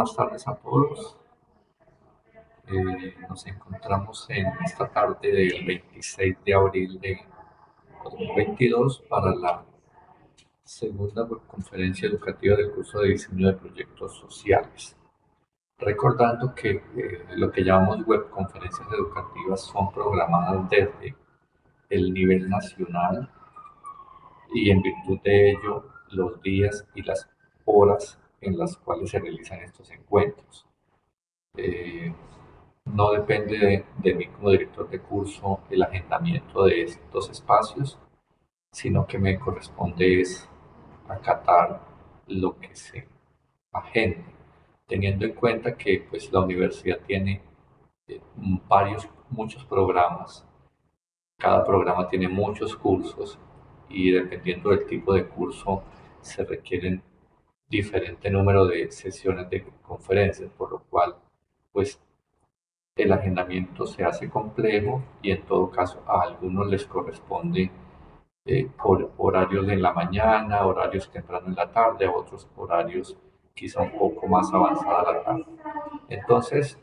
buenas tardes a todos. Nos encontramos en esta tarde del 26 de abril de 2022 para la segunda conferencia educativa del curso de diseño de proyectos sociales. Recordando que lo que llamamos webconferencias educativas son programadas desde el nivel nacional y en virtud de ello los días y las horas en las cuales se realizan estos encuentros. No depende de mí como director de curso el agendamiento de estos espacios, sino que me corresponde es acatar lo que se agende, teniendo en cuenta que pues, la universidad tiene muchos programas, cada programa tiene muchos cursos y dependiendo del tipo de curso se requieren diferente número de sesiones de conferencias, por lo cual pues el agendamiento se hace complejo y en todo caso a algunos les corresponde por horarios de la mañana, horarios temprano en la tarde, a otros horarios quizá un poco más avanzada la tarde. Entonces,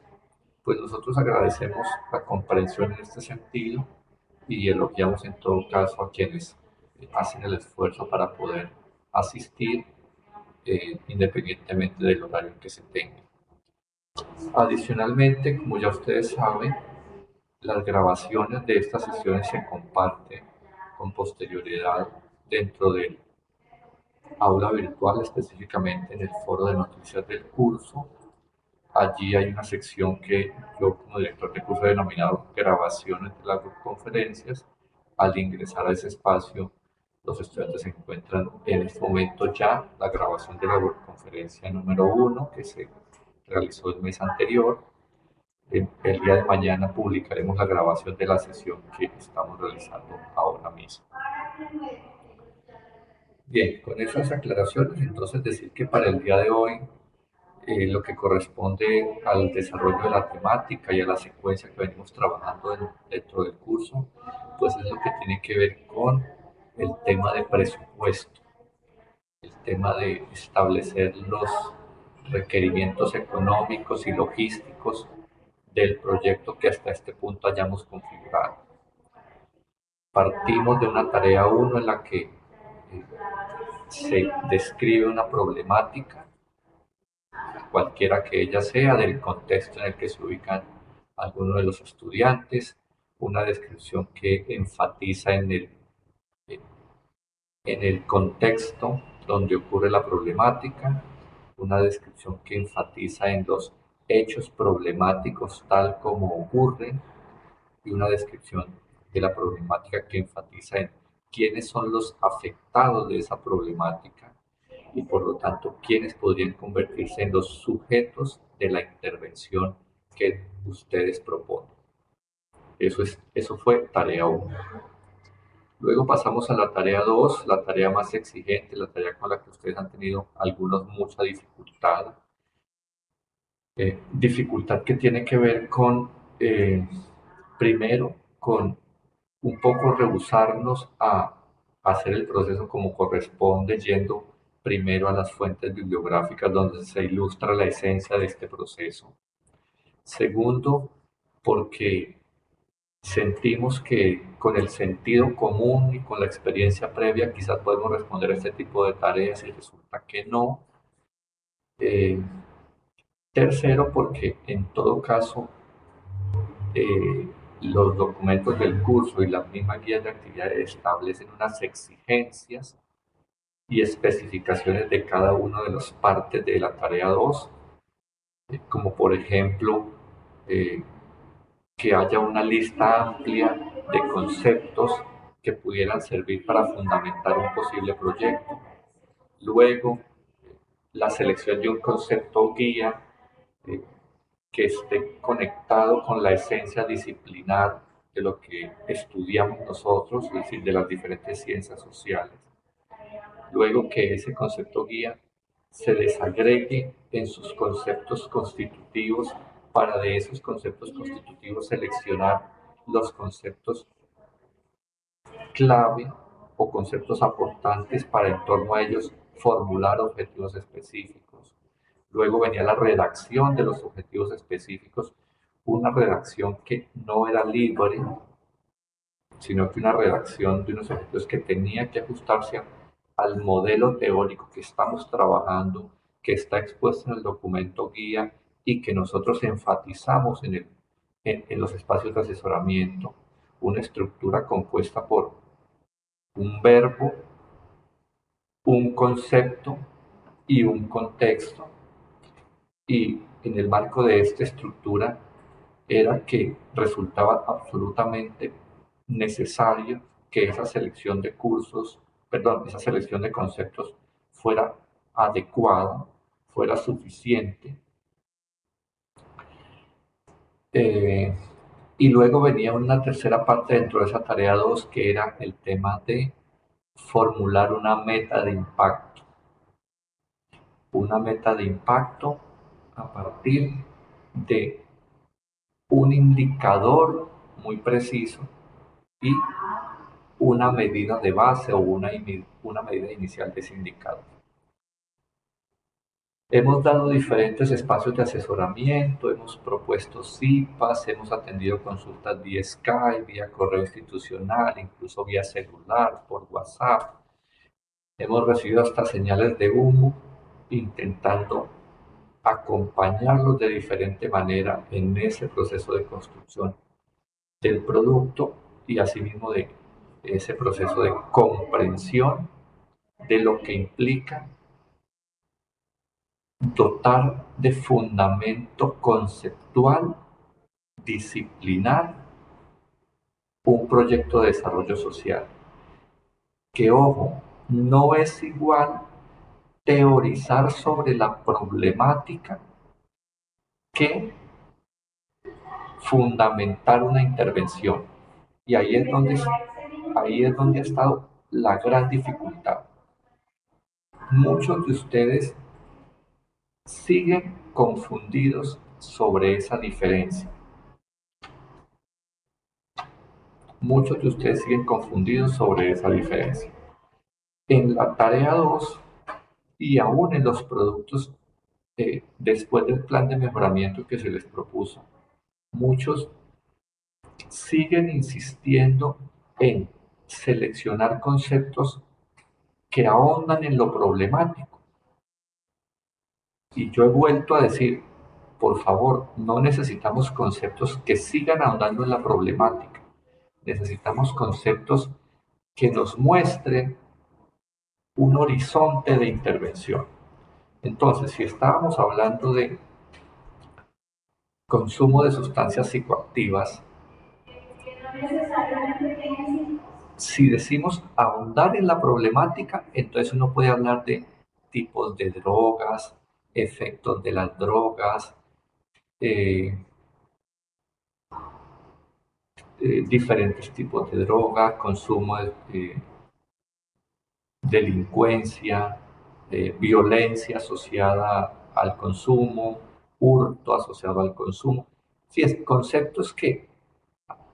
pues nosotros agradecemos la comprensión en este sentido y elogiamos en todo caso a quienes hacen el esfuerzo para poder asistir independientemente del horario que se tenga. Adicionalmente, como ya ustedes saben, las grabaciones de estas sesiones se comparten con posterioridad dentro del aula virtual, específicamente en el foro de noticias del curso. Allí hay una sección que yo como director de curso he denominado grabaciones de las conferencias. Al ingresar a ese espacio, los estudiantes encuentran en este momento ya la grabación de la conferencia número 1 que se realizó el mes anterior. El día de mañana publicaremos la grabación de la sesión que estamos realizando ahora mismo. Bien, con esas aclaraciones, entonces decir que para el día de hoy lo que corresponde al desarrollo de la temática y a la secuencia que venimos trabajando dentro del curso, pues es lo que tiene que ver con el tema de presupuesto, el tema de establecer los requerimientos económicos y logísticos del proyecto que hasta este punto hayamos configurado. Partimos de una tarea 1 en la que se describe una problemática, cualquiera que ella sea, del contexto en el que se ubican algunos de los estudiantes, una descripción que enfatiza en el contexto donde ocurre la problemática, una descripción que enfatiza en los hechos problemáticos tal como ocurren y una descripción de la problemática que enfatiza en quiénes son los afectados de esa problemática y por lo tanto quiénes podrían convertirse en los sujetos de la intervención que ustedes proponen. Eso fue tarea 1. Luego pasamos a la tarea 2, la tarea más exigente, la tarea con la que ustedes han tenido algunos mucha dificultad. Dificultad que tiene que ver con, primero, con un poco rehusarnos a hacer el proceso como corresponde, yendo primero a las fuentes bibliográficas donde se ilustra la esencia de este proceso. Segundo, porque sentimos que con el sentido común y con la experiencia previa quizás podemos responder a este tipo de tareas y resulta que no. Tercero, porque en todo caso los documentos del curso y las mismas guías de actividades establecen unas exigencias y especificaciones de cada una de las partes de la tarea 2, como por ejemplo eh, que haya una lista amplia de conceptos que pudieran servir para fundamentar un posible proyecto. Luego, la selección de un concepto guía eh, que esté conectado con la esencia disciplinar de lo que estudiamos nosotros, es decir, de las diferentes ciencias sociales. Luego que ese concepto guía se desagregue en sus conceptos constitutivos para de esos conceptos constitutivos seleccionar los conceptos clave o conceptos aportantes para en torno a ellos formular objetivos específicos. Luego venía la redacción de los objetivos específicos, una redacción que no era libre, sino que una redacción de unos objetivos que tenía que ajustarse al modelo teórico que estamos trabajando, que está expuesto en el documento guía y que nosotros enfatizamos en los espacios de asesoramiento, una estructura compuesta por un verbo, un concepto y un contexto. Y en el marco de esta estructura era que resultaba absolutamente necesario que esa selección de cursos, perdón, esa selección de conceptos fuera adecuada, fuera suficiente. Eh, y luego venía una tercera parte dentro de esa tarea 2 que era el tema de formular una meta de impacto a partir de un indicador muy preciso y una medida de base o una medida inicial de ese indicador. Hemos dado diferentes espacios de asesoramiento, hemos propuesto CIPAS, hemos atendido consultas vía Skype, vía correo institucional, incluso vía celular, por WhatsApp. Hemos recibido hasta señales de humo intentando acompañarlos de diferente manera en ese proceso de construcción del producto y asimismo de ese proceso de comprensión de lo que implica dotar de fundamento conceptual, disciplinar, un proyecto de desarrollo social. Que ojo, no es igual teorizar sobre la problemática que fundamentar una intervención. Y ahí es donde ha estado la gran dificultad. Muchos de ustedes siguen confundidos sobre esa diferencia. Muchos de ustedes siguen confundidos sobre esa diferencia. En la tarea 2 y aún en los productos después del plan de mejoramiento que se les propuso, muchos siguen insistiendo en seleccionar conceptos que ahondan en lo problemático. Y yo he vuelto a decir, por favor, no necesitamos conceptos que sigan ahondando en la problemática. Necesitamos conceptos que nos muestren un horizonte de intervención. Entonces, si estábamos hablando de consumo de sustancias psicoactivas, si decimos ahondar en la problemática, entonces uno puede hablar de tipos de drogas, efectos de las drogas, eh, diferentes tipos de droga, consumo de delincuencia, violencia asociada al consumo, hurto asociado al consumo. Sí, es conceptos que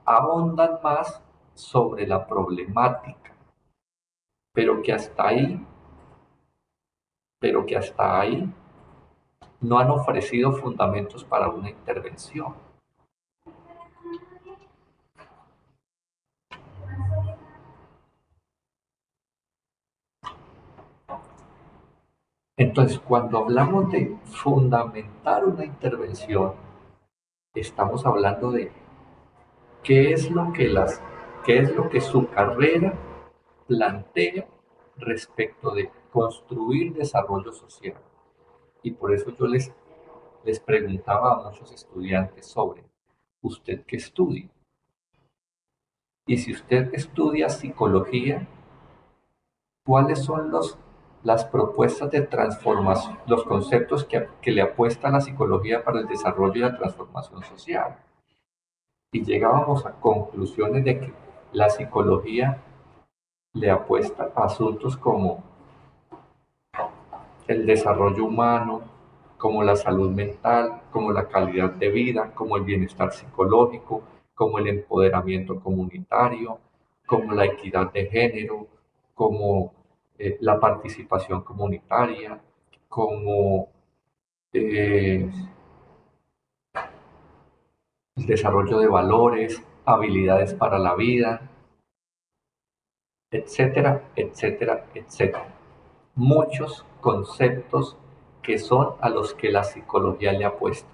abundan más sobre la problemática, pero que hasta ahí, pero que hasta ahí no han ofrecido fundamentos para una intervención. Entonces, cuando hablamos de fundamentar una intervención, estamos hablando de qué es lo que qué es lo que su carrera plantea respecto de construir desarrollo social. Y por eso yo les preguntaba a muchos estudiantes sobre, ¿usted qué estudia? Y si usted estudia psicología, ¿cuáles son las propuestas de transformación, los conceptos que le apuesta la psicología para el desarrollo y la transformación social? Y llegábamos a conclusiones de que la psicología le apuesta a asuntos como el desarrollo humano, como la salud mental, como la calidad de vida, como el bienestar psicológico, como el empoderamiento comunitario, como la equidad de género, como la participación comunitaria, como eh, el desarrollo de valores, habilidades para la vida, etcétera, etcétera, etcétera. Muchos conceptos que son a los que la psicología le apuesta.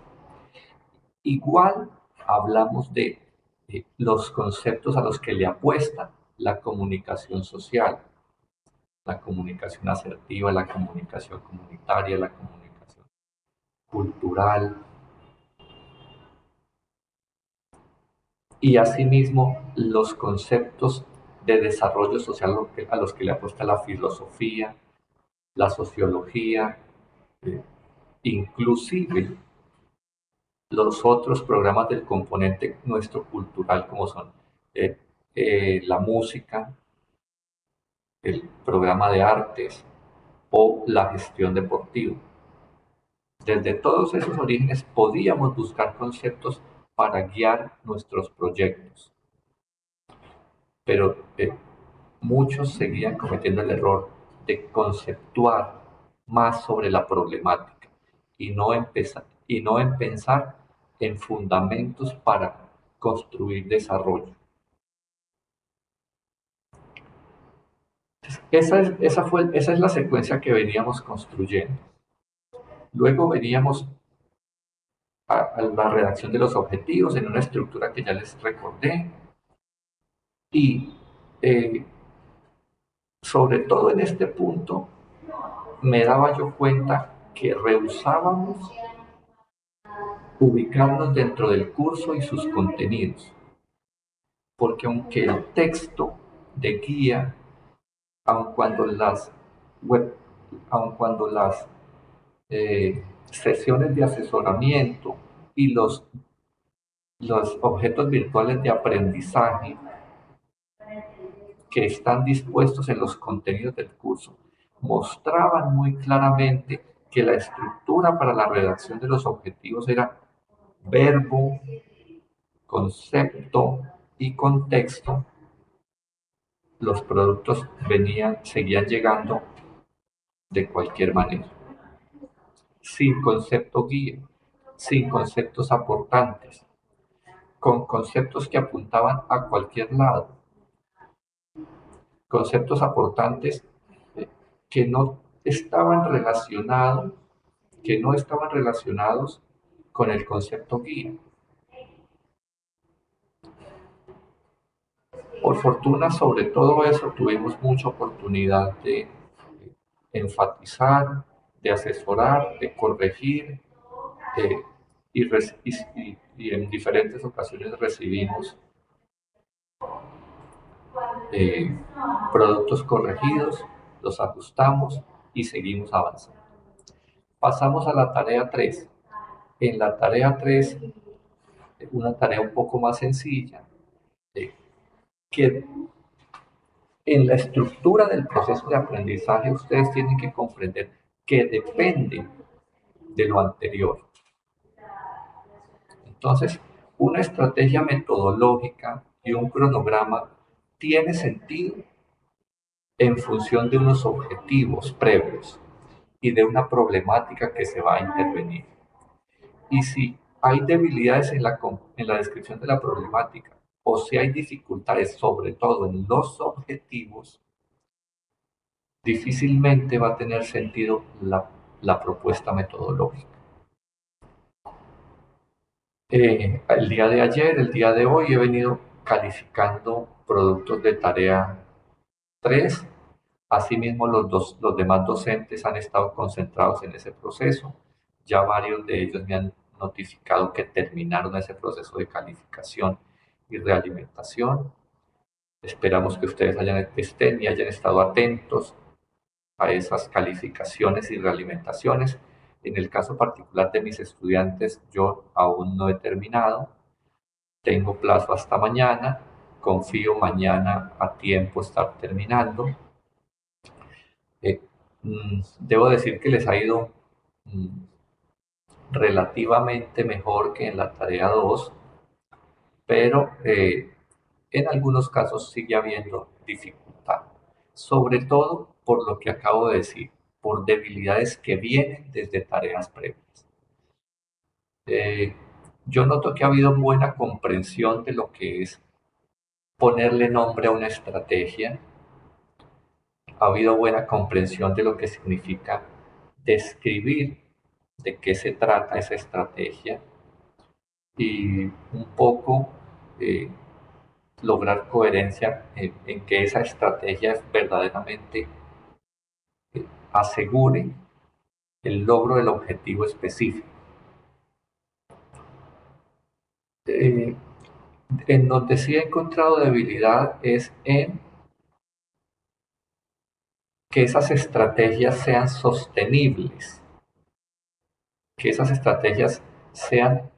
Igual hablamos de los conceptos a los que le apuesta la comunicación social, la comunicación asertiva, la comunicación comunitaria, la comunicación cultural y asimismo los conceptos de desarrollo social a los que le apuesta la filosofía, la sociología, eh, inclusive los otros programas del componente nuestro cultural como son eh, la música, el programa de artes o la gestión deportiva. Desde todos esos orígenes podíamos buscar conceptos para guiar nuestros proyectos, pero muchos seguían cometiendo el error de conceptuar más sobre la problemática y no en pensar en fundamentos para construir desarrollo. Esa es la secuencia que veníamos construyendo. Luego veníamos a la redacción de los objetivos en una estructura que ya les recordé y eh, sobre todo en este punto me daba yo cuenta que rehusábamos ubicarnos dentro del curso y sus contenidos, porque aunque el texto de guía, aun cuando las, web, aun cuando las sesiones de asesoramiento y los objetos virtuales de aprendizaje que están dispuestos en los contenidos del curso mostraban muy claramente que la estructura para la redacción de los objetivos era verbo, concepto y contexto. Los productos seguían llegando de cualquier manera, sin concepto guía, sin conceptos aportantes, con conceptos que apuntaban a cualquier lado, conceptos aportantes eh, que no estaban relacionados, que no estaban relacionados con el concepto guía. Por fortuna, sobre todo eso, tuvimos mucha oportunidad de enfatizar, de asesorar, de corregir, eh, y en diferentes ocasiones recibimos eh, productos corregidos, los ajustamos y seguimos avanzando. Pasamos a la tarea 3. En la tarea 3, una tarea un poco más sencilla, eh, que en la estructura del proceso de aprendizaje ustedes tienen que comprender que depende de lo anterior. Entonces, una estrategia metodológica y un cronograma tiene sentido en función de unos objetivos previos y de una problemática que se va a intervenir. Y si hay debilidades en la descripción de la problemática o si hay dificultades, sobre todo en los objetivos, difícilmente va a tener sentido la propuesta metodológica. El día de hoy he venido calificando productos de tarea 3. Asimismo, los demás docentes han estado concentrados en ese proceso. Ya varios de ellos me han notificado que terminaron ese proceso de calificación y realimentación. Esperamos que ustedes estén y hayan estado atentos a esas calificaciones y realimentaciones. En el caso particular de mis estudiantes, yo aún no he terminado. Tengo plazo hasta mañana. Confío mañana a tiempo estar terminando. Eh, Debo decir que les ha ido mm, relativamente mejor que en la tarea 2, pero en algunos casos sigue habiendo dificultad, sobre todo por lo que acabo de decir, por debilidades que vienen desde tareas previas. Eh, yo noto que ha habido buena comprensión de lo que es ponerle nombre a una estrategia, ha habido buena comprensión de lo que significa describir de qué se trata esa estrategia y un poco eh, lograr coherencia en que esa estrategia verdaderamente asegure el logro del objetivo específico. Eh, en donde sí he encontrado debilidad es en que esas estrategias sean sostenibles, que esas estrategias sean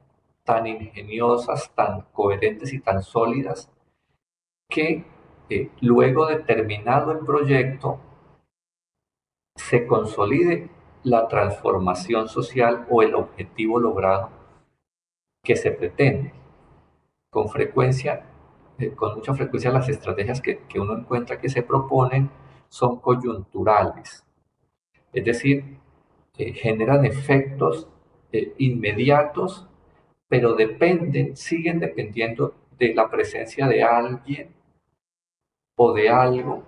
tan ingeniosas, tan coherentes y tan sólidas que luego de terminado el proyecto se consolide la transformación social o el objetivo logrado que se pretende. Con frecuencia, con mucha frecuencia las estrategias que uno encuentra que se proponen son coyunturales, es decir, generan efectos inmediatos, pero siguen dependiendo de la presencia de alguien o de algo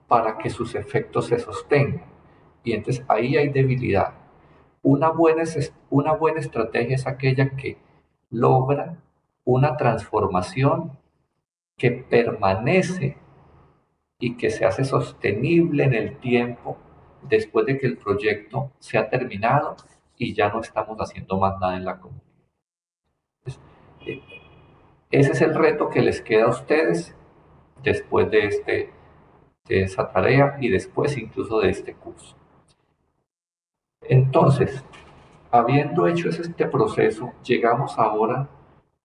para que sus efectos se sostengan. Y entonces ahí hay debilidad. Una buena estrategia es aquella que logra una transformación que permanece y que se hace sostenible en el tiempo después de que el proyecto se ha terminado y ya no estamos haciendo más nada en la comunidad. Eh, Ese es el reto que les queda a ustedes después de esa tarea y después incluso de este curso. Entonces, habiendo hecho este proceso, llegamos ahora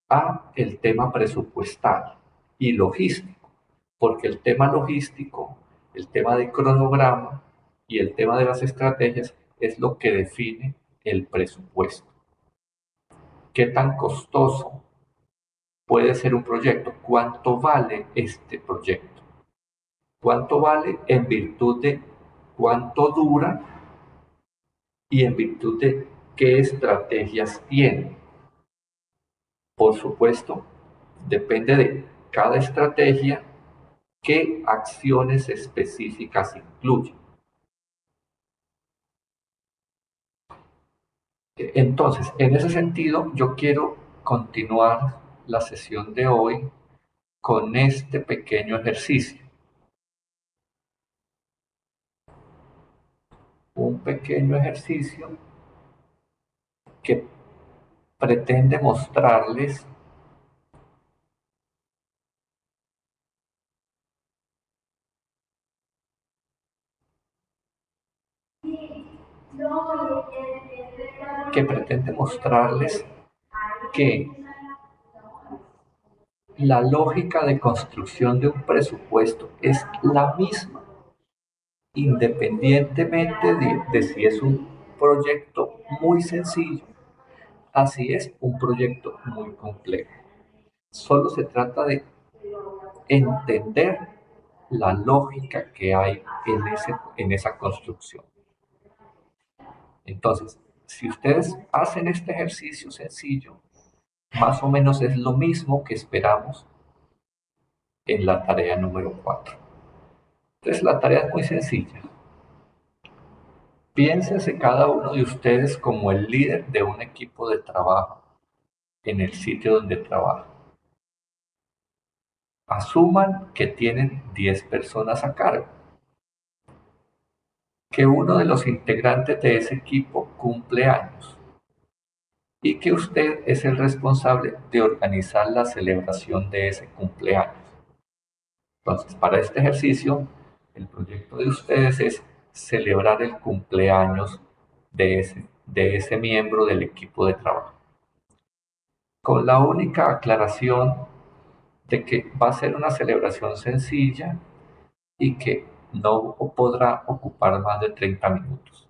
a el tema presupuestal y logístico, porque el tema logístico, el tema de cronograma y el tema de las estrategias es lo que define el presupuesto. ¿Qué tan costoso puede ser un proyecto? ¿Cuánto vale este proyecto? ¿Cuánto vale en virtud de cuánto dura y en virtud de qué estrategias tiene? Por supuesto, depende de cada estrategia qué acciones específicas incluye. Entonces, en ese sentido, yo quiero continuar la sesión de hoy con este pequeño ejercicio. Un pequeño ejercicio que pretende mostrarles que la lógica de construcción de un presupuesto es la misma, independientemente de si es un proyecto muy sencillo, así es un proyecto muy complejo. Solo se trata de entender la lógica que hay en esa construcción. Entonces, si ustedes hacen este ejercicio sencillo, más o menos es lo mismo que esperamos en la tarea número 4. Entonces, la tarea es muy sencilla. Piénsense cada uno de ustedes como el líder de un equipo de trabajo en el sitio donde trabaja. Asuman que tienen 10 personas a cargo, que uno de los integrantes de ese equipo cumple años y que usted es el responsable de organizar la celebración de ese cumpleaños. Entonces, para este ejercicio, el proyecto de ustedes es celebrar el cumpleaños de ese miembro del equipo de trabajo, con la única aclaración de que va a ser una celebración sencilla y que no podrá ocupar más de 30 minutos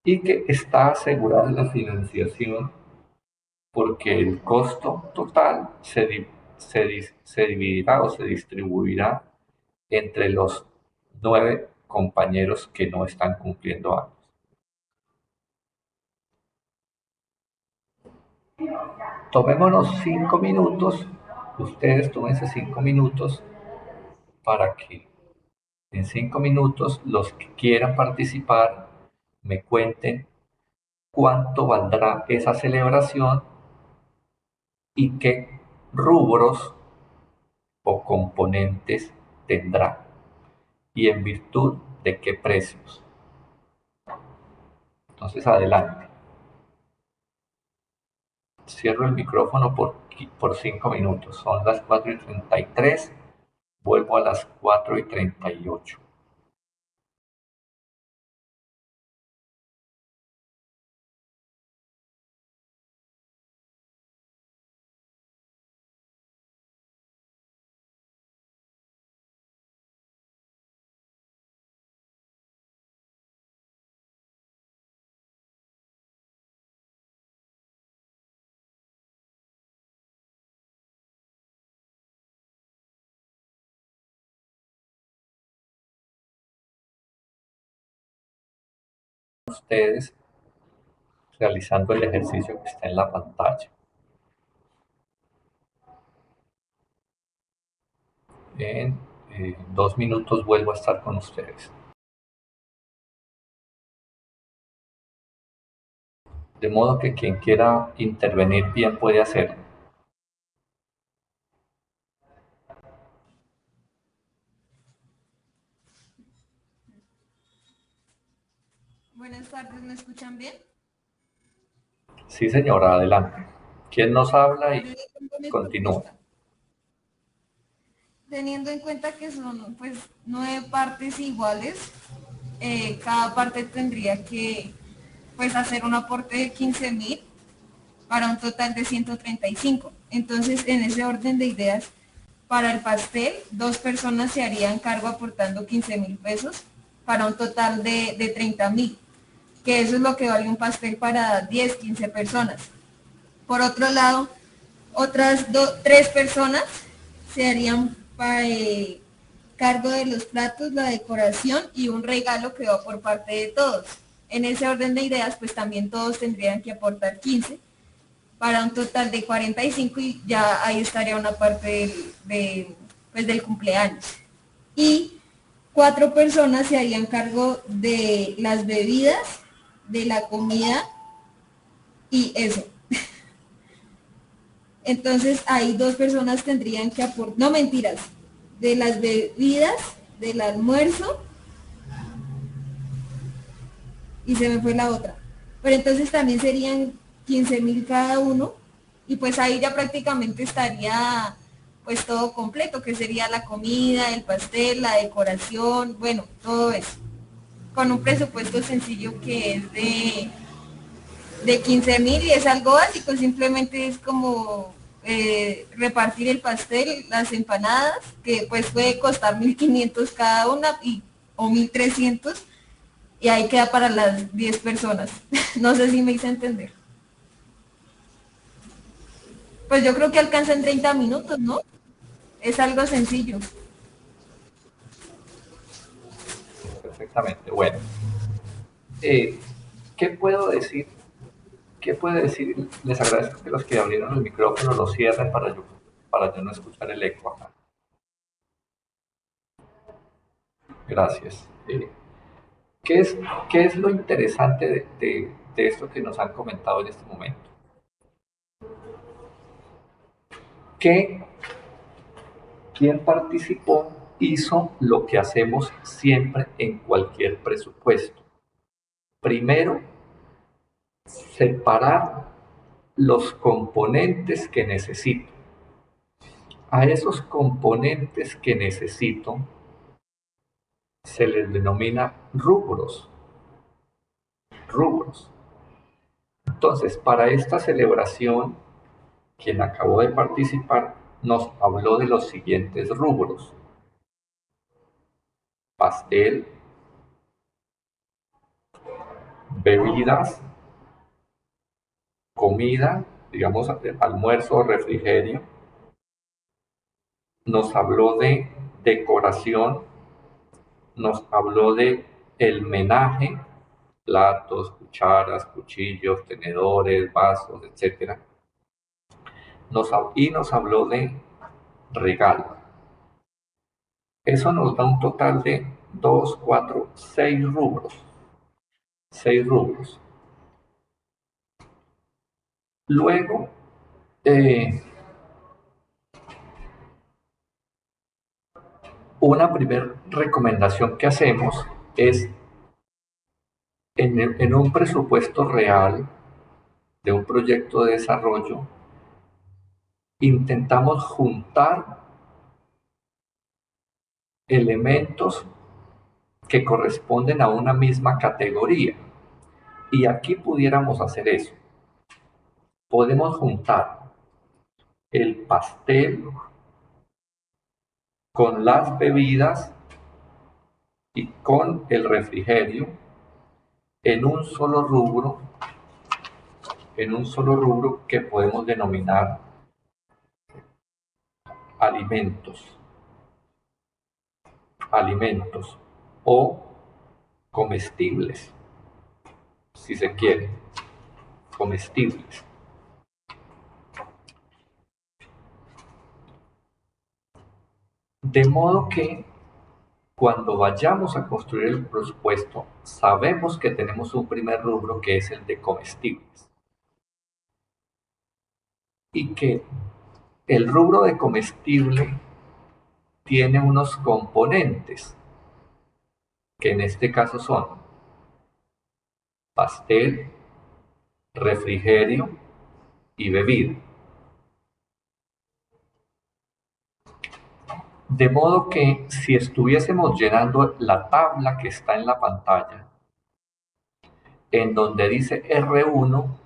y que está asegurada la financiación porque el costo total se dividirá o se distribuirá entre los 9 compañeros que no están cumpliendo años. Tomémonos 5 minutos, ustedes tómense 5 minutos para que en 5 minutos los que quieran participar me cuenten cuánto valdrá esa celebración y qué rubros o componentes tendrá y en virtud de qué precios. Entonces, adelante. Cierro el micrófono por 5 minutos. Son las 4:33. Vuelvo a las 4:38. Ustedes realizando el ejercicio que está en la pantalla. En 2 minutos vuelvo a estar con ustedes. De modo que quien quiera intervenir bien puede hacerlo. Buenas tardes, ¿me escuchan bien? Sí, señora, adelante. ¿Quién nos habla Yo y le tengo mi continúa? propuesta. Teniendo en cuenta que son pues 9 partes iguales, cada parte tendría que pues hacer un aporte de 15.000 para un total de 135. Entonces, en ese orden de ideas, para el pastel, 2 personas se harían cargo aportando 15.000 pesos para un total de 30.000, que eso es lo que vale un pastel para 10, 15 personas. Por otro lado, otras 3 personas se harían cargo de los platos, la decoración y un regalo que va por parte de todos. En ese orden de ideas, pues también todos tendrían que aportar 15 para un total de 45 y ya ahí estaría una parte pues del cumpleaños. Y 4 personas se harían cargo de las bebidas, de la comida y eso. Entonces ahí 2 personas tendrían que aportar, no mentiras, de las bebidas, del almuerzo y se me fue la otra. Pero entonces también serían 15.000 cada uno y pues ahí ya prácticamente estaría pues todo completo, que sería la comida, el pastel, la decoración, bueno, todo eso. Con un presupuesto sencillo que es de 15.000 y es algo básico, simplemente es como repartir el pastel, las empanadas, que pues puede costar 1.500 cada una o 1.300 y ahí queda para las 10 personas. No sé si me hice entender. Pues yo creo que alcanza en 30 minutos, ¿no? Es algo sencillo. Perfectamente. Bueno, eh, ¿qué puedo decir? ¿Qué puede decir? Les agradezco que los que abrieron el micrófono lo cierren para yo no escuchar el eco acá. Gracias. ¿Qué es, qué es lo interesante de esto que nos han comentado en este momento? Que quien participó hizo lo que hacemos siempre en cualquier presupuesto. Primero, separar los componentes que necesito. A esos componentes que necesito se les denomina rubros. Rubros. Entonces, para esta celebración, quien acabó de participar nos habló de los siguientes rubros: pastel, bebidas, comida, digamos almuerzo o refrigerio. Nos habló de decoración, nos habló de el menaje, platos, cucharas, cuchillos, tenedores, vasos, etcétera. y nos habló de regalo. Eso nos da un total de 2, 4, 6 rubros. 6 rubros. Luego, una primera recomendación que hacemos es en un presupuesto real de un proyecto de desarrollo, intentamos juntar elementos que corresponden a una misma categoría. Y aquí pudiéramos hacer eso. Podemos juntar el pastel con las bebidas y con el refrigerio en un solo rubro, que podemos denominar alimentos, alimentos o comestibles, si se quiere, comestibles. De modo que cuando vayamos a construir el presupuesto, sabemos que tenemos un primer rubro que es el de comestibles. Y que el rubro de comestible tiene unos componentes, que en este caso son pastel, refrigerio y bebida. De modo que si estuviésemos llenando la tabla que está en la pantalla, en donde dice R1,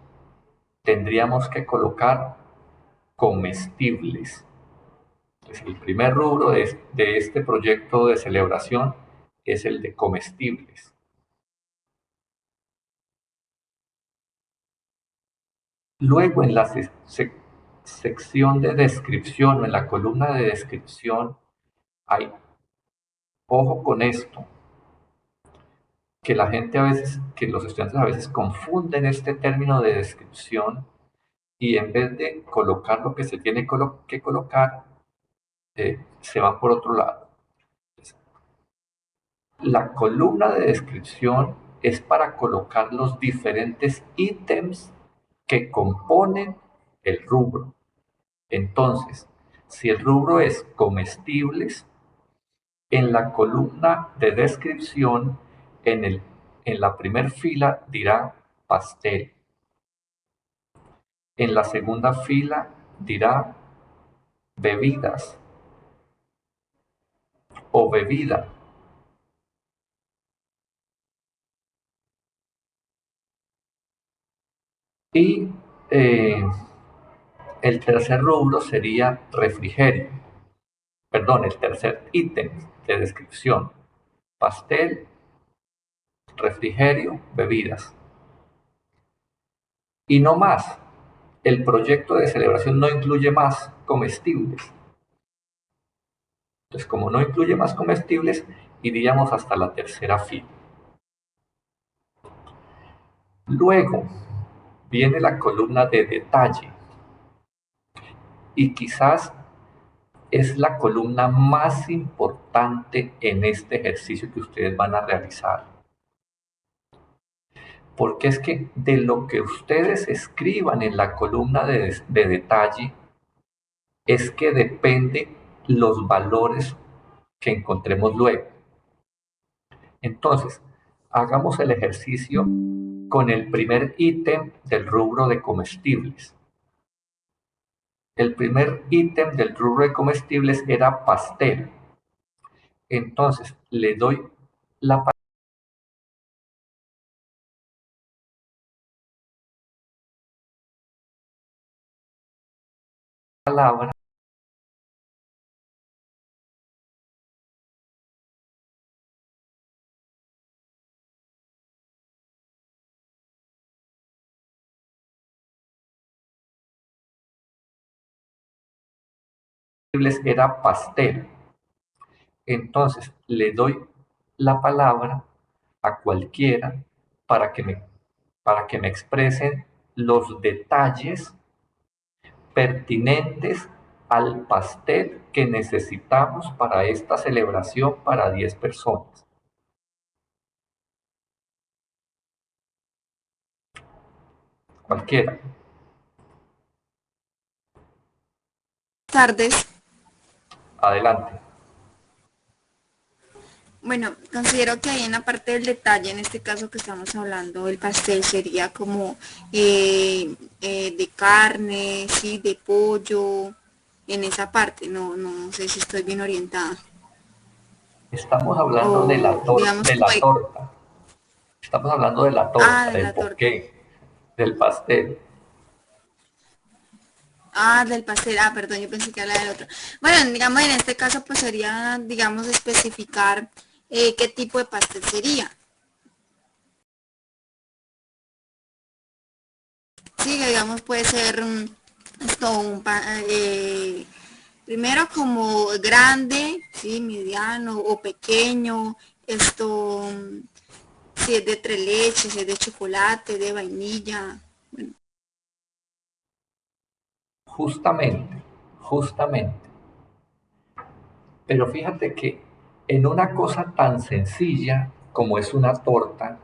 tendríamos que colocar comestibles. Entonces, el primer rubro de este proyecto de celebración es el de comestibles. Luego, en la sección de descripción o en la columna de descripción, hay, ojo con esto, que la gente a veces, que los estudiantes a veces confunden este término de descripción y en vez de colocar lo que se tiene que colocar, se van por otro lado. La columna de descripción es para colocar los diferentes ítems que componen el rubro. Entonces, si el rubro es comestibles, en la columna de descripción, en la primera fila dirá pastel. En la segunda fila dirá bebidas o bebida. Y el tercer rubro sería refrigerio. Perdón, el tercer ítem de descripción. Pastel, refrigerio, bebidas. Y no más. El proyecto de celebración no incluye más comestibles. Entonces, como no incluye más comestibles, iríamos hasta la tercera fila. Luego viene la columna de detalle. Y quizás es la columna más importante en este ejercicio que ustedes van a realizar. Porque es que de lo que ustedes escriban en la columna de detalle es que depende los valores que encontremos luego. Entonces, hagamos el ejercicio con el primer ítem del rubro de comestibles. El primer ítem del rubro de comestibles era pastel. Entonces, le doy la palabra era pastel. Entonces, le doy la palabra a cualquiera para que me expresen los detalles pertinentes al pastel que necesitamos para esta celebración para 10 personas. Cualquiera. Tardes. Adelante. Bueno, considero que ahí en la parte del detalle, en este caso que estamos hablando, el pastel sería como de carne, sí, de pollo, en esa parte, no sé si estoy bien orientada. Estamos hablando de O digamos de como la torta. Estamos hablando de la torta, de del la torta. ponqué, del pastel. Del pastel, perdón, yo pensé que era la del otro. Bueno, digamos en este caso pues sería, digamos, especificar qué tipo de pastel sería. Sí, digamos puede ser esto, primero como grande, sí, mediano o pequeño, esto, si es de tres leches, si es de chocolate, de vainilla. Bueno, Justamente, justamente. Pero fíjate que en una cosa tan sencilla como es una torta,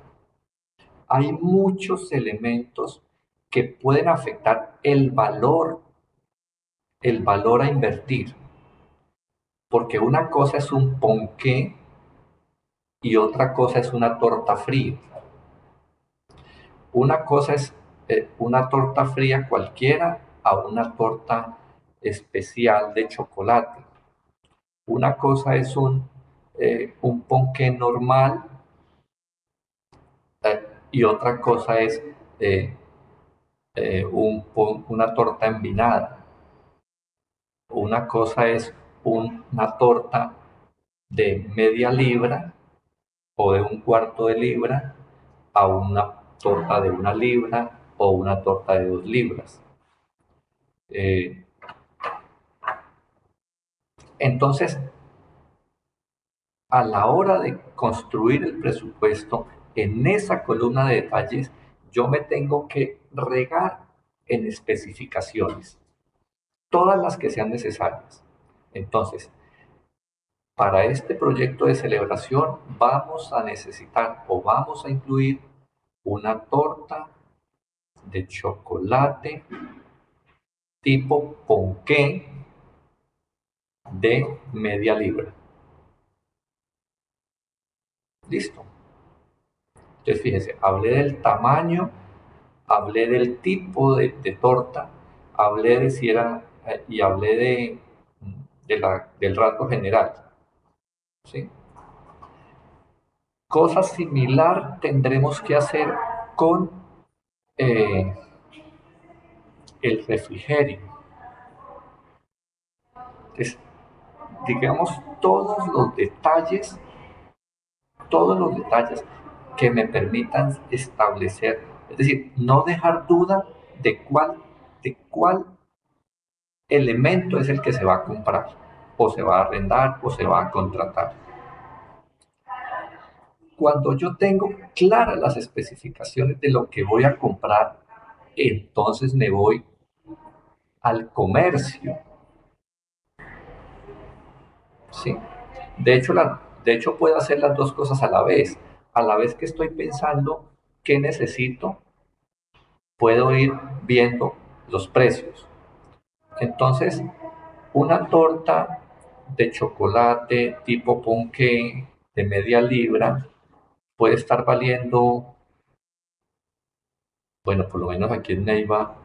hay muchos elementos que pueden afectar el valor a invertir. Porque una cosa es un ponqué y otra cosa es una torta fría. Una cosa es una torta fría cualquiera a una torta especial de chocolate. Una cosa es un ponqué normal y otra cosa es eh, una torta envinada. Una cosa es una torta de media libra o de un cuarto de libra a una torta de 1 libra o una torta de 2 libras. Eh, entonces, a la hora de construir el presupuesto, en esa columna de detalles, yo me tengo que regar en especificaciones, todas las que sean necesarias. Entonces, para este proyecto de celebración vamos a necesitar o vamos a incluir una torta de chocolate tipo ponqué de media libra. Listo. Entonces, fíjense, hablé del tamaño, hablé del tipo de torta, hablé de si era, y hablé del rasgo general. ¿Sí? Cosa similar tendremos que hacer con eh, el refrigerio. Entonces, digamos, todos los detalles que me permitan establecer, es decir, no dejar duda de cuál elemento es el que se va a comprar, o se va a arrendar, o se va a contratar. Cuando yo tengo claras las especificaciones de lo que voy a comprar, entonces me voy al comercio, ¿sí? De hecho, puedo hacer las dos cosas a la vez que estoy pensando qué necesito, puedo ir viendo los precios. Entonces, una torta de chocolate tipo ponqué de media libra puede estar valiendo, bueno, por lo menos aquí en Neiva,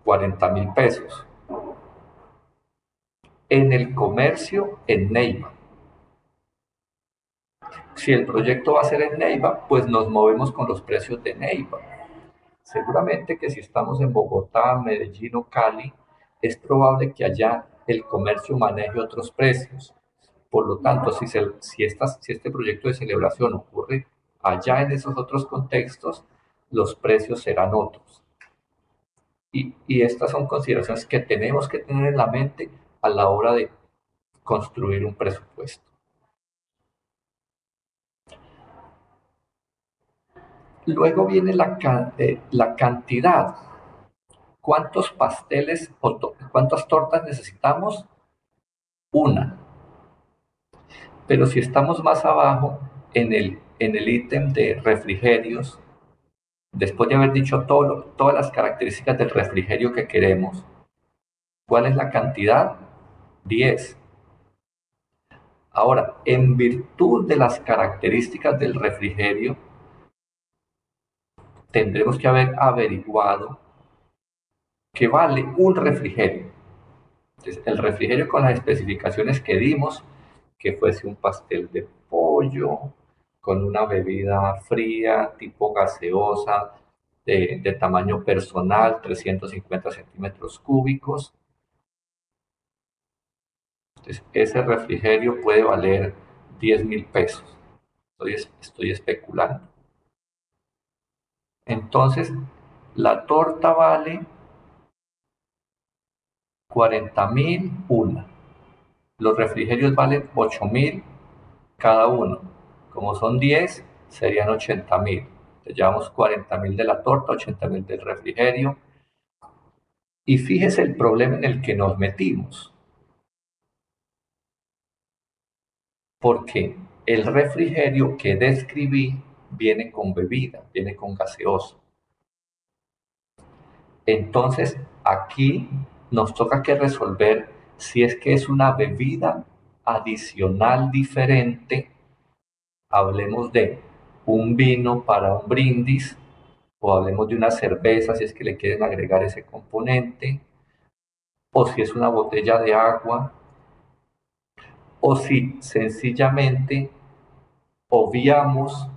40.000 pesos. En el comercio en Neiva. Si el proyecto va a ser en Neiva, pues nos movemos con los precios de Neiva. Seguramente que si estamos en Bogotá, Medellín o Cali, es probable que allá el comercio maneje otros precios. Por lo tanto, si este proyecto de celebración ocurre allá en esos otros contextos, los precios serán otros. Y estas son consideraciones que tenemos que tener en la mente a la hora de construir un presupuesto. Luego viene la cantidad. ¿Cuántos pasteles o cuántas tortas necesitamos? Una. Pero si estamos más abajo en el ítem de refrigerios, después de haber dicho todas las características del refrigerio que queremos, ¿cuál es la cantidad? 10. Ahora, en virtud de las características del refrigerio, tendremos que haber averiguado qué vale un refrigerio. Entonces, el refrigerio con las especificaciones que dimos, que fuese un pastel de pollo, con una bebida fría, tipo gaseosa, de tamaño personal, 350 centímetros cúbicos. Entonces, ese refrigerio puede valer 10.000 pesos. Estoy especulando. Entonces, la torta vale 40.000 una. Los refrigerios valen 8.000 cada uno. Como son 10, serían 80.000. Entonces llevamos 40.000 de la torta, 80.000 del refrigerio. Y fíjese el problema en el que nos metimos. Porque el refrigerio que describí viene con bebida, viene con gaseosa. Entonces, aquí nos toca que resolver si es que es una bebida adicional diferente. Hablemos de un vino para un brindis, o hablemos de una cerveza si es que le quieren agregar ese componente, o si es una botella de agua, o si sencillamente obviamos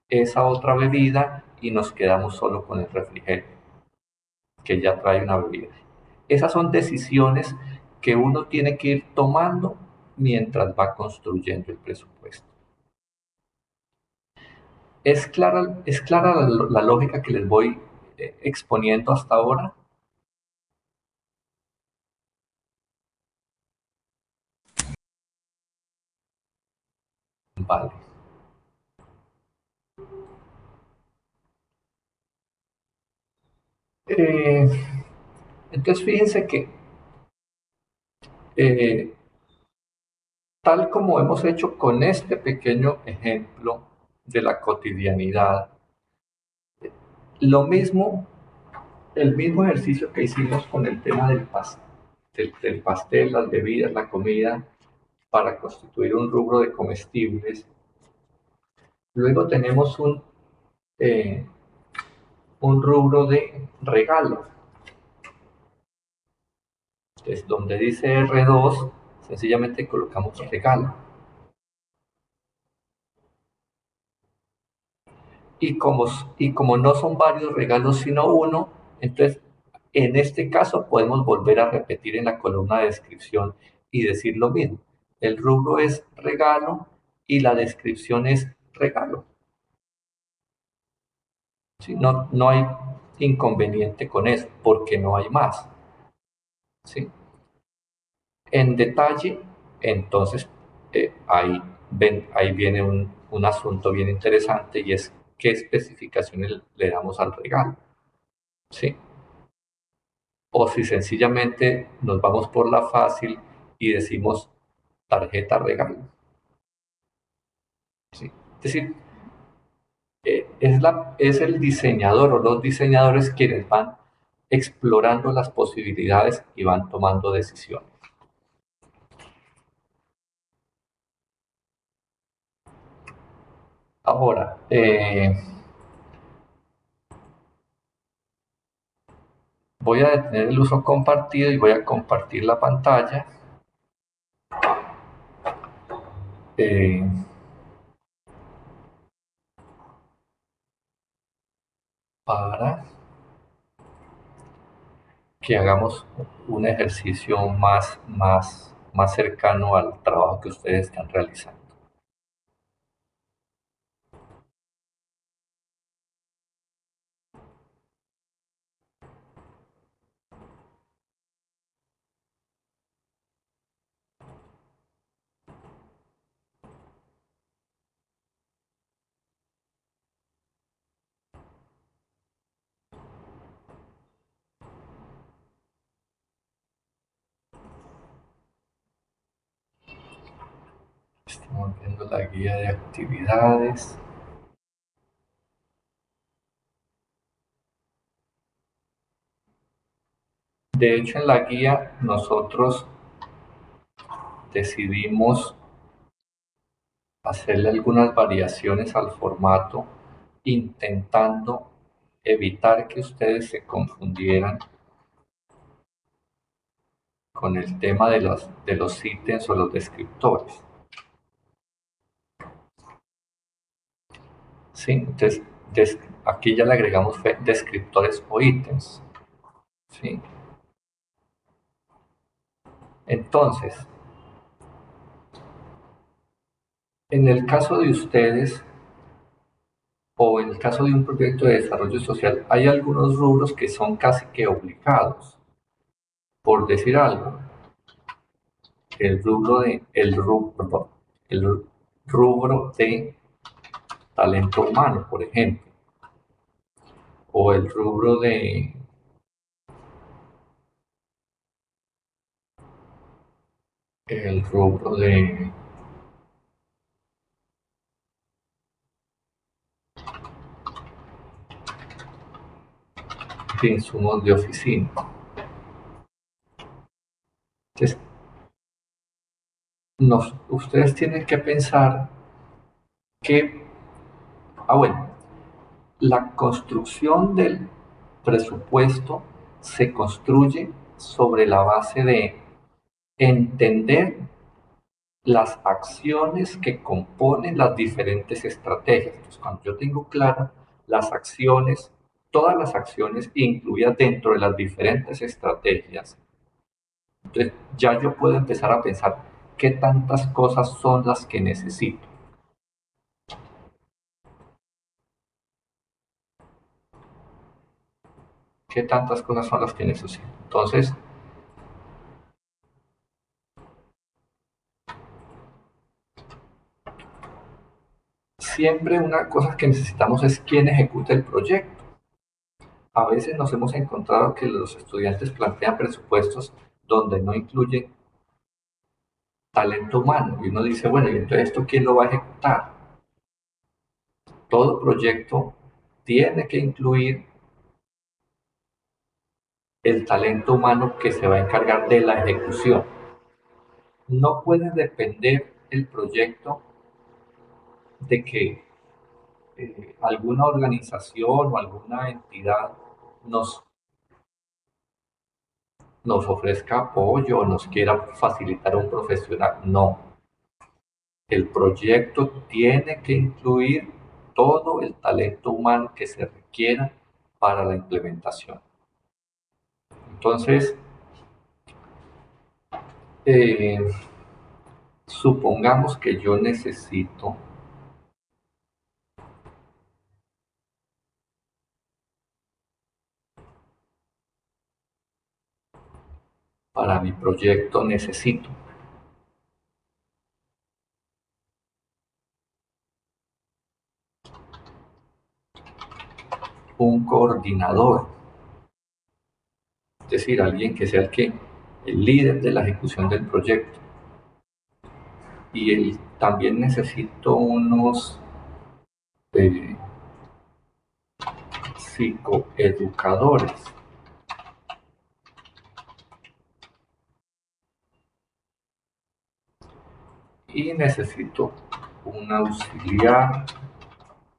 esa otra bebida y nos quedamos solo con el refrigerio, que ya trae una bebida. Esas son decisiones que uno tiene que ir tomando mientras va construyendo el presupuesto. ¿Es clara la lógica que les voy exponiendo hasta ahora? Vale. Eh, entonces fíjense que eh, tal como hemos hecho con este pequeño ejemplo de la cotidianidad, lo mismo, el mismo ejercicio que hicimos con el tema del pastel, las bebidas, la comida, para constituir un rubro de comestibles. Luego tenemos eh, un rubro de regalo. Entonces, donde dice R2, sencillamente colocamos regalo. Y como no son varios regalos, sino uno, entonces en este caso podemos volver a repetir en la columna de descripción y decir lo mismo. El rubro es regalo y la descripción es regalo. ¿Sí? No, no hay inconveniente con eso, porque no hay más. ¿Sí? En detalle, entonces, ahí viene un asunto bien interesante y es qué especificaciones le damos al regalo. ¿Sí? O si sencillamente nos vamos por la fácil y decimos tarjeta regalo. ¿Sí? Es decir, es el diseñador o los diseñadores quienes van explorando las posibilidades y van tomando decisiones. Ahora, voy a detener el uso compartido y voy a compartir la pantalla eh, para que hagamos un ejercicio más cercano al trabajo que ustedes están realizando. Estamos viendo la guía de actividades. De hecho, en la guía nosotros decidimos hacerle algunas variaciones al formato, intentando evitar que ustedes se confundieran con el tema de los ítems o los descriptores. ¿Sí? Entonces, aquí ya le agregamos descriptores o ítems. ¿Sí? Entonces, en el caso de ustedes, o en el caso de un proyecto de desarrollo social, hay algunos rubros que son casi que obligados, por decir algo. El rubro de talento humano, por ejemplo, o el rubro de insumos de oficina. Entonces, ustedes tienen que pensar que, bueno, la construcción del presupuesto se construye sobre la base de entender las acciones que componen las diferentes estrategias. Entonces, cuando yo tengo claras las acciones, todas las acciones incluidas dentro de las diferentes estrategias, entonces ya yo puedo empezar a pensar qué tantas cosas son las que necesito. ¿Qué tantas cosas son las que necesito? Entonces, siempre una cosa que necesitamos es quién ejecuta el proyecto. A veces nos hemos encontrado que los estudiantes plantean presupuestos donde no incluyen talento humano. Y uno dice, bueno, ¿y entonces esto quién lo va a ejecutar? Todo proyecto tiene que incluir el talento humano que se va a encargar de la ejecución. No puede depender el proyecto de que alguna organización o alguna entidad nos, nos ofrezca apoyo o nos quiera facilitar un profesional. No, el proyecto tiene que incluir todo el talento humano que se requiera para la implementación. Entonces, eh, supongamos que yo necesito para mi proyecto necesito un coordinador, es decir, alguien que sea el líder de la ejecución del proyecto. Y también necesito unos eh, psicoeducadores. Y necesito un auxiliar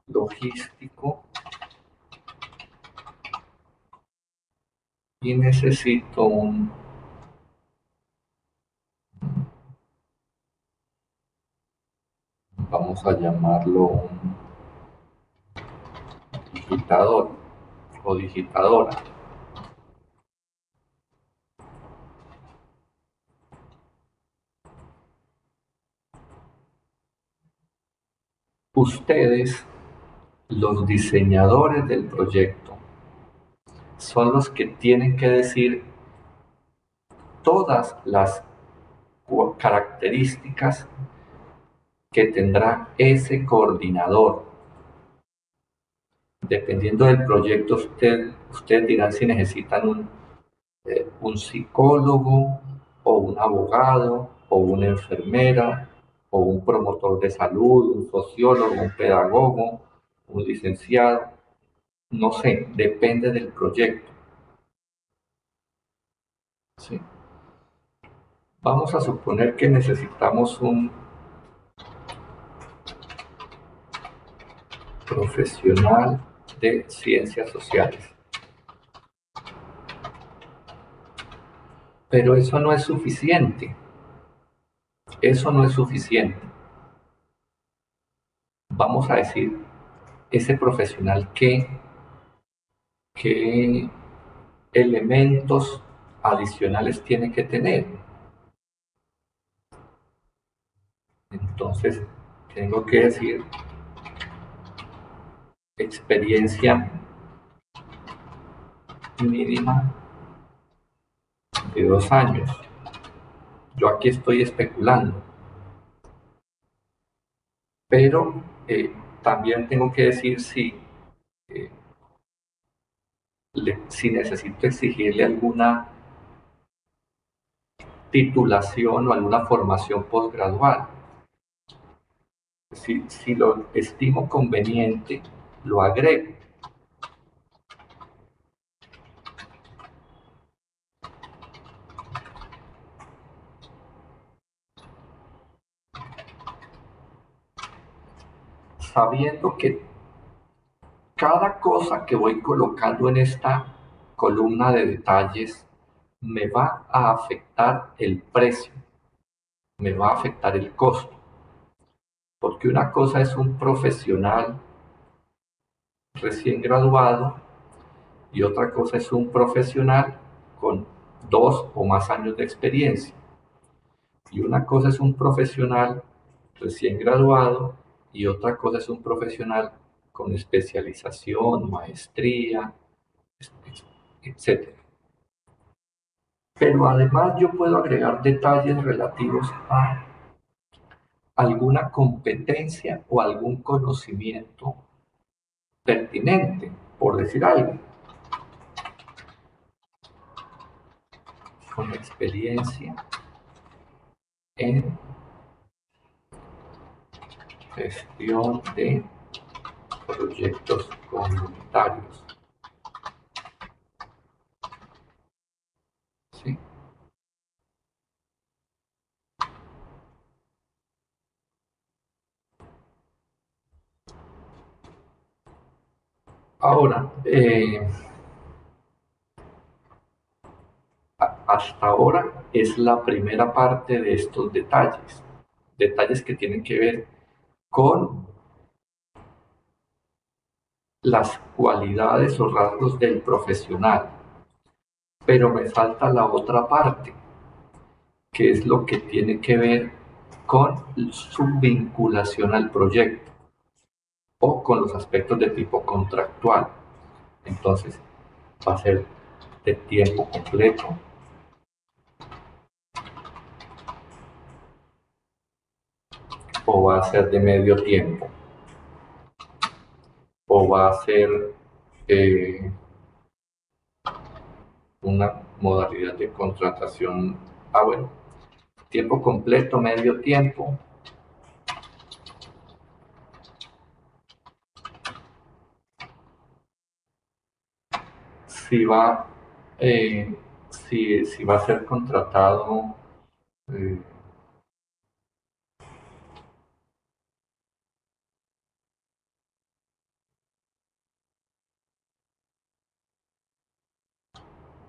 logístico y necesito vamos a llamarlo un digitador o digitadora. Ustedes, los diseñadores del proyecto, son los que tienen que decir todas las características que tendrá ese coordinador. Dependiendo del proyecto, ustedes dirán si necesitan un psicólogo o un abogado o una enfermera o un promotor de salud, un sociólogo, un pedagogo, un licenciado, no sé, depende del proyecto. ¿Sí? Vamos a suponer que necesitamos un profesional de ciencias sociales, pero eso no es suficiente, eso no es suficiente. Vamos a decir, ese profesional qué elementos adicionales tiene que tener. Entonces, tengo que decir experiencia mínima de 2 años. Yo aquí estoy especulando, pero también tengo que decir eh, si necesito exigirle alguna titulación o alguna formación posgradual. Si lo estimo conveniente, lo agrego. Sabiendo que cada cosa que voy colocando en esta columna de detalles me va a afectar el precio, me va a afectar el costo, porque una cosa es un profesional recién graduado y otra cosa es un profesional con 2 o más años de experiencia. Y una cosa es un profesional recién graduado y otra cosa es un profesional con especialización, maestría, etc. Pero además yo puedo agregar detalles relativos a alguna competencia o algún conocimiento pertinente, por decir algo, con experiencia en gestión de proyectos comunitarios. ¿Sí? Ahora, hasta ahora es la primera parte de estos detalles, detalles que tienen que ver con las cualidades o rasgos del profesional, pero me falta la otra parte, que es lo que tiene que ver con su vinculación al proyecto o con los aspectos de tipo contractual. Entonces, va a ser de tiempo completo o va a ser de medio tiempo o va a ser eh, una modalidad de contratación. Bueno, tiempo completo, medio tiempo. Si va, eh, si va a ser contratado, eh,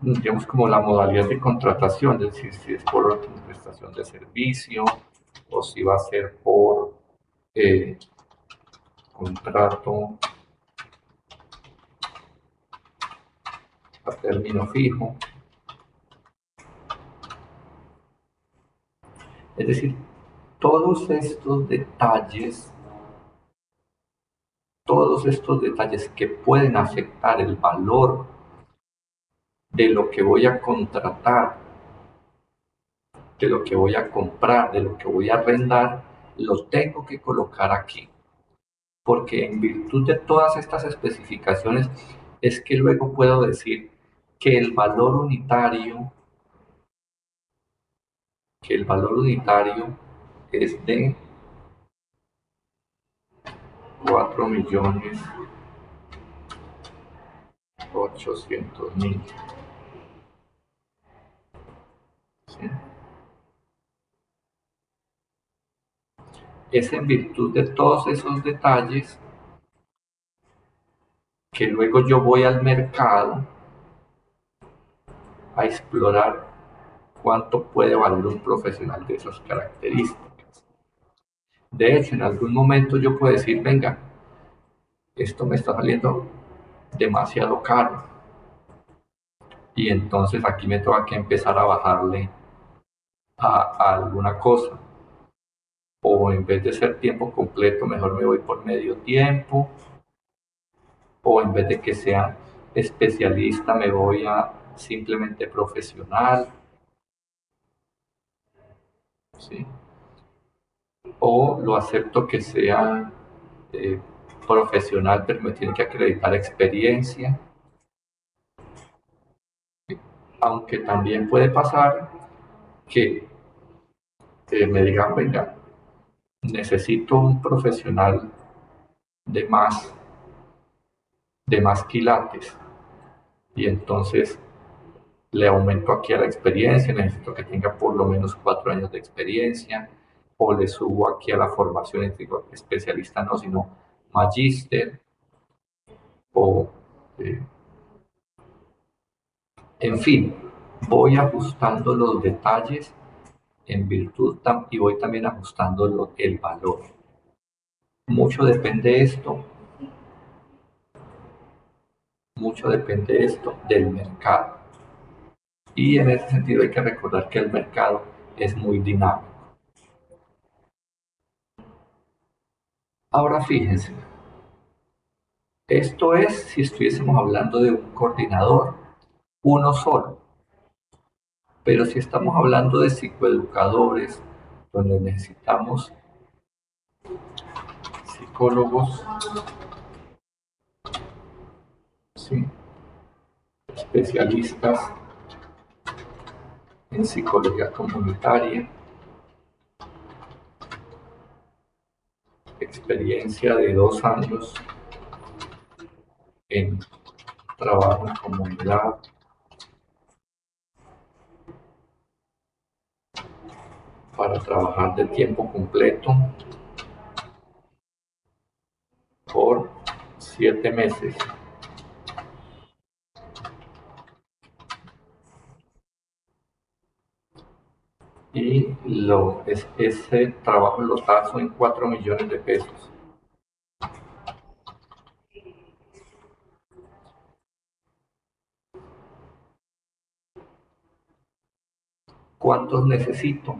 digamos como la modalidad de contratación, es decir, si es por prestación de servicio o si va a ser por eh, contrato a término fijo. Es decir, todos estos detalles, todos estos detalles que pueden afectar el valor de lo que voy a contratar, de lo que voy a comprar, de lo que voy a arrendar, lo tengo que colocar aquí. Porque en virtud de todas estas especificaciones es que luego puedo decir que el valor unitario, que el valor unitario es de 4.800.000. ¿Sí? Es en virtud de todos esos detalles que luego yo voy al mercado a explorar cuánto puede valer un profesional de esas características. De hecho, en algún momento yo puedo decir, venga, esto me está saliendo demasiado caro. Y entonces aquí me toca que empezar a bajarle a alguna cosa. O en vez de ser tiempo completo, mejor me voy por medio tiempo. O en vez de que sea especialista, me voy a simplemente profesional. ¿Sí? O lo acepto que sea eh, profesional, pero me tiene que acreditar experiencia. Aunque también puede pasar que me digan, venga, necesito un profesional de más, de más quilates. Y entonces le aumento aquí a la experiencia, necesito que tenga por lo menos 4 años de experiencia, o le subo aquí a la formación, y digo, especialista no, sino magíster, o en fin, voy ajustando los detalles en virtud y voy también ajustando el valor. Mucho depende mucho depende esto del mercado. Y en ese sentido hay que recordar que el mercado es muy dinámico. Ahora fíjense, esto es si estuviésemos hablando de un coordinador, uno solo. Pero si estamos hablando de psicoeducadores, donde necesitamos psicólogos, ¿sí? Especialistas en psicología comunitaria, experiencia de 2 años en trabajo en comunidad, para trabajar de tiempo completo por 7 meses. Y ese trabajo lo taso en 4 millones de pesos. ¿Cuántos necesito?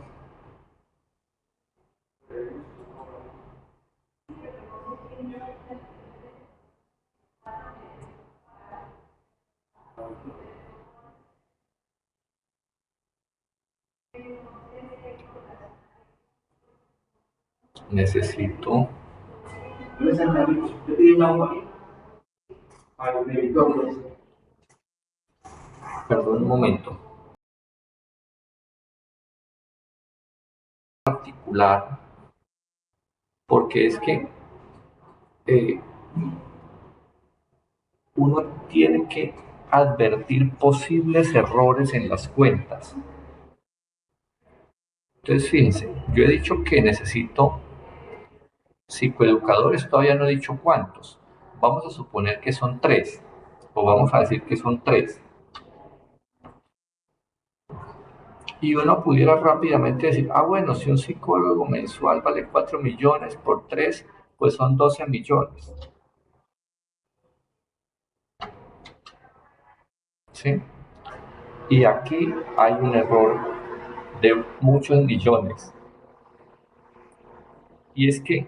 Necesito, perdón un momento, particular, porque es que eh, uno tiene que advertir posibles errores en las cuentas. Entonces, fíjense, yo he dicho que necesito psicoeducadores, todavía no he dicho cuántos. Vamos a suponer que son 3, o vamos a decir que son 3. Y uno pudiera rápidamente decir, ah, bueno, si un psicólogo mensual vale 4 millones por 3, pues son 12 millones. ¿Sí? Y aquí hay un error de muchos millones. Y es que,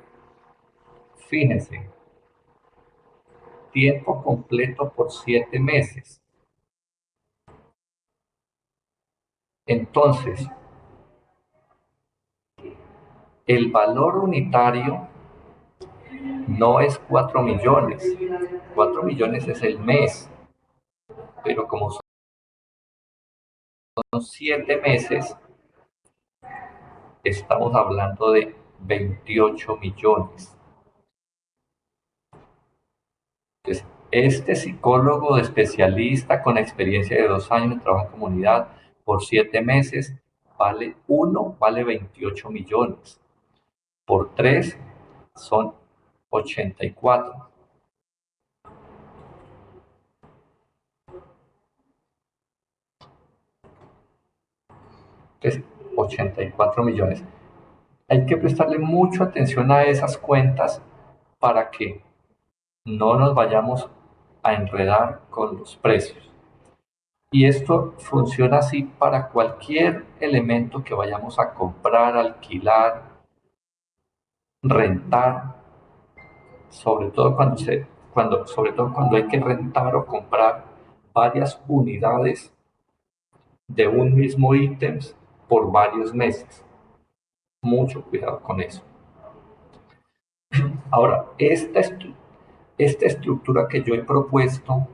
fíjense, tiempo completo por 7 meses. Entonces, el valor unitario no es 4 millones. 4 millones es el mes, pero como son 7 meses, estamos hablando de 28 millones. Este psicólogo especialista con experiencia de 2 años de trabajo en comunidad por 7 meses vale 28 millones. Por 3 son 84. Entonces, 84 millones. Hay que prestarle mucha atención a esas cuentas para que no nos vayamos a enredar con los precios. Y esto funciona así para cualquier elemento que vayamos a comprar, alquilar, rentar, sobre todo cuando hay que rentar o comprar varias unidades de un mismo ítem por varios meses. Mucho cuidado con eso. Ahora, esta estructura que yo he propuesto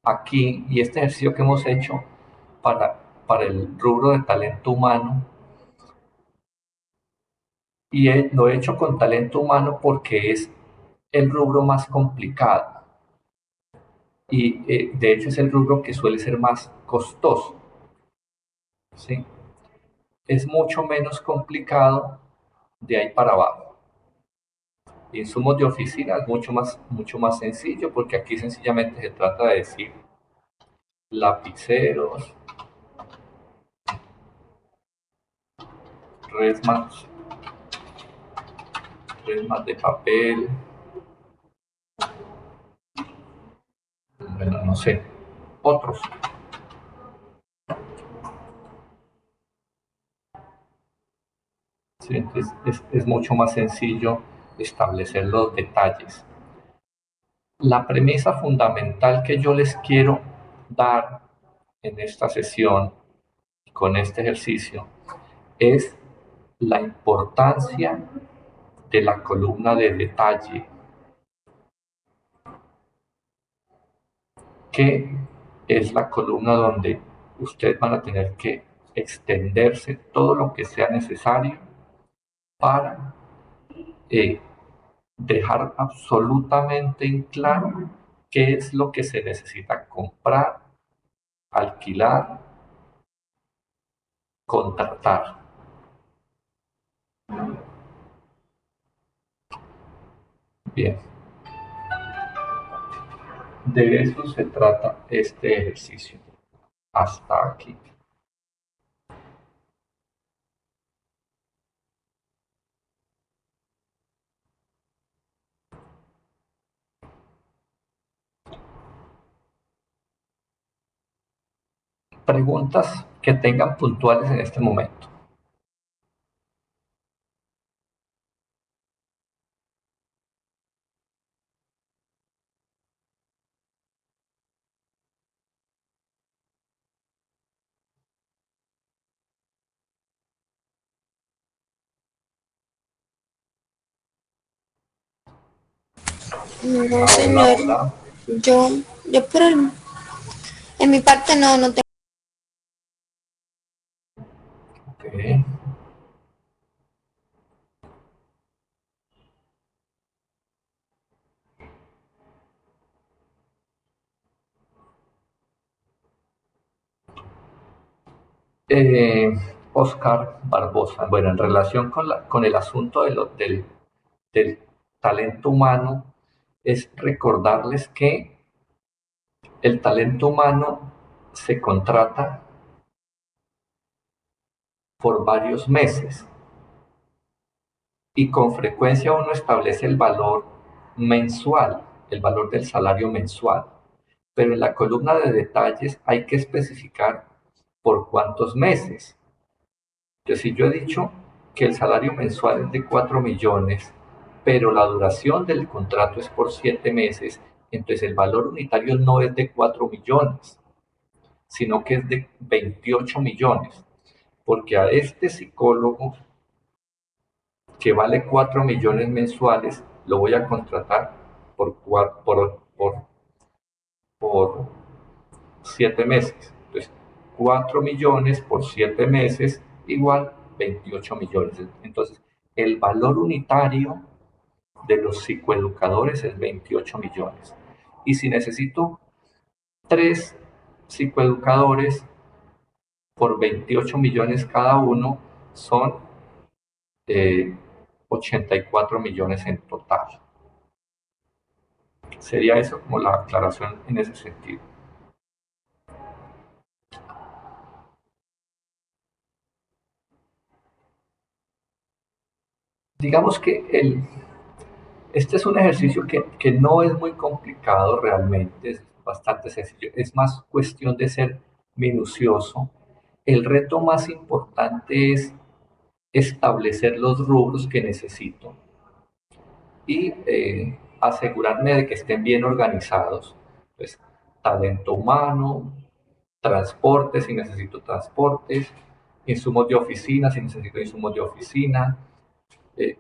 aquí y este ejercicio que hemos hecho para el rubro de talento humano, y lo he hecho con talento humano porque es el rubro más complicado y de hecho es el rubro que suele ser más costoso, ¿sí? Es mucho menos complicado de ahí para abajo. Insumos de oficina es mucho más sencillo porque aquí sencillamente se trata de decir lapiceros, resmas, resmas de papel, bueno, no sé, otros. ¿Sí? Entonces es mucho más sencillo establecer los detalles. La premisa fundamental que yo les quiero dar en esta sesión, con este ejercicio, es la importancia de la columna de detalle, que es la columna donde ustedes van a tener que extenderse todo lo que sea necesario para eh, dejar absolutamente en claro qué es lo que se necesita comprar, alquilar, contratar. Bien, de eso se trata este ejercicio. Hasta aquí. Preguntas que tengan puntuales en este momento. No, Hola, señor. hola. Yo en mi parte no tengo. Okay. Oscar Barbosa. Bueno, en relación con el asunto del talento humano, es recordarles que el talento humano se contrata por varios meses y con frecuencia uno establece el valor mensual, el valor del salario mensual, pero en la columna de detalles hay que especificar por cuántos meses. Entonces, si yo he dicho que el salario mensual es de 4 millones, pero la duración del contrato es por 7 meses, entonces el valor unitario no es de 4 millones, sino que es de 28 millones, porque a este psicólogo que vale 4 millones mensuales, lo voy a contratar por 7 meses. Entonces, 4 millones por 7 meses igual 28 millones. Entonces, el valor unitario de los psicoeducadores es 28 millones. Y si necesito 3 psicoeducadores por 28 millones cada uno, son 84 millones en total. Sería eso como la aclaración en ese sentido. Digamos que este es un ejercicio que no es muy complicado realmente, es bastante sencillo, es más cuestión de ser minucioso. El reto más importante es establecer los rubros que necesito y asegurarme de que estén bien organizados. Pues, talento humano, transportes si necesito transportes, insumos de oficina si necesito insumos de oficina, eh,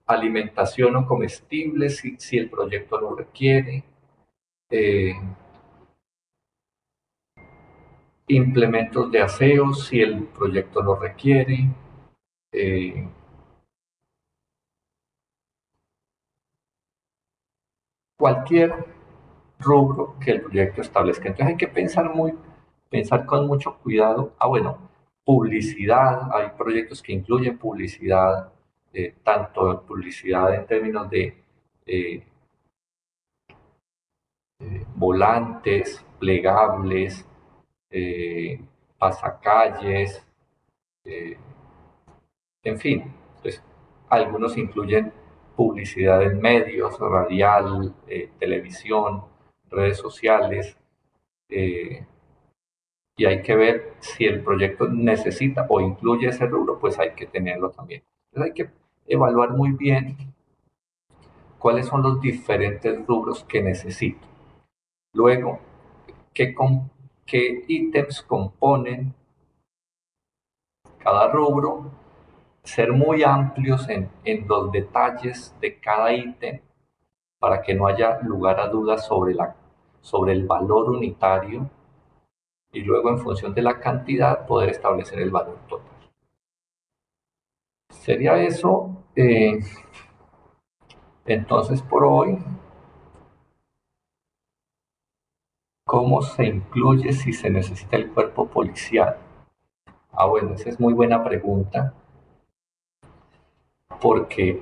alimentación o comestibles si el proyecto lo requiere, eh, implementos de aseo si el proyecto lo requiere, eh, cualquier rubro que el proyecto establezca. Entonces hay que pensar con mucho cuidado. Bueno, publicidad, hay proyectos que incluyen publicidad, tanto publicidad en términos de eh, volantes, plegables, eh, pasacalles, eh, en fin, pues algunos incluyen publicidad en medios, radial, televisión, redes sociales, eh, y hay que ver si el proyecto necesita o incluye ese rubro, pues hay que tenerlo también. Entonces hay que evaluar muy bien cuáles son los diferentes rubros que necesito. Luego, qué ítems componen cada rubro, ser muy amplios en los detalles de cada ítem para que no haya lugar a dudas sobre el valor unitario y luego en función de la cantidad poder establecer el valor total. Sería eso. Entonces, por hoy, ¿cómo se incluye si se necesita el cuerpo policial? Bueno, esa es muy buena pregunta porque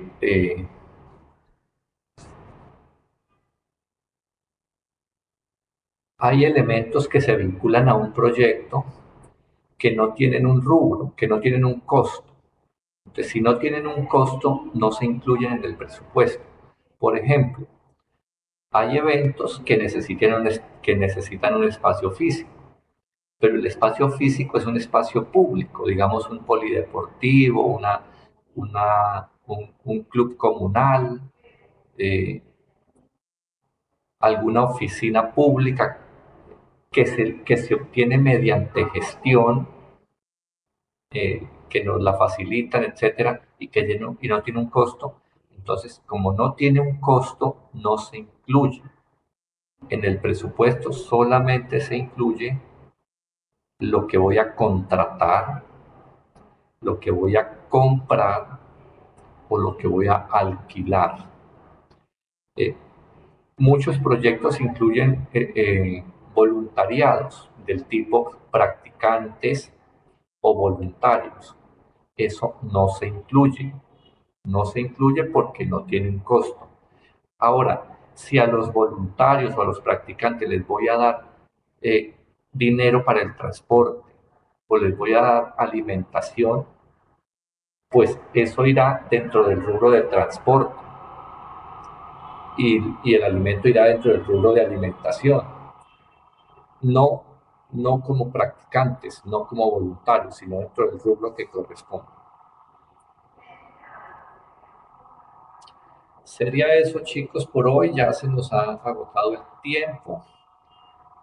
hay elementos que se vinculan a un proyecto que no tienen un rubro, que no tienen un costo. Entonces, si no tienen un costo, no se incluyen en el presupuesto. Por ejemplo, hay eventos que necesitan un espacio físico, pero el espacio físico es un espacio público, digamos un polideportivo, un club comunal, eh, alguna oficina pública que se obtiene mediante gestión, que nos la facilitan, etcétera, y no tiene un costo. Entonces, como no tiene un costo, no se incluye. En el presupuesto solamente se incluye lo que voy a contratar, lo que voy a comprar o lo que voy a alquilar. Eh, Muchos proyectos incluyen voluntariados del tipo practicantes o voluntarios. Eso no se incluye porque no tiene un costo. Ahora, si a los voluntarios o a los practicantes les voy a dar eh, dinero para el transporte o les voy a dar alimentación, pues eso irá dentro del rubro de transporte y el alimento irá dentro del rubro de alimentación. No, no como practicantes, no como voluntarios, sino dentro del rubro que corresponde. Sería eso, chicos, por hoy. Ya se nos ha agotado el tiempo.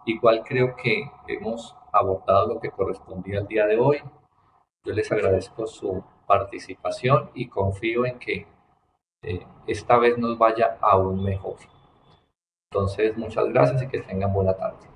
Igual creo que hemos abordado lo que correspondía al día de hoy. Yo les agradezco su participación y confío en que esta vez nos vaya aún mejor. Entonces, muchas gracias y que tengan buena tarde.